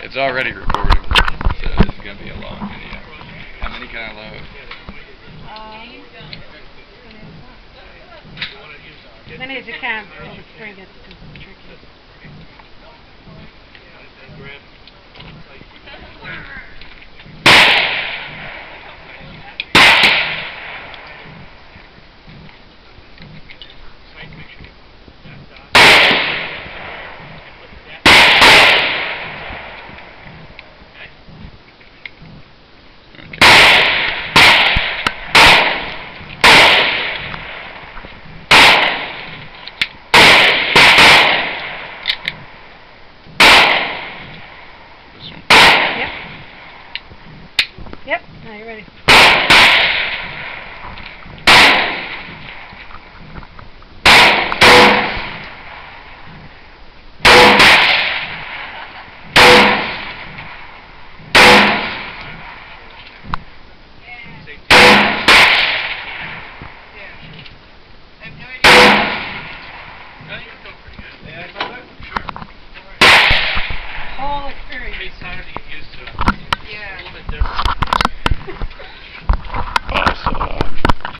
It's already recording, so this is going to be a long video. How many can I load? As many as you can before the spring gets too tricky. Yep, now you're ready. Whole experience.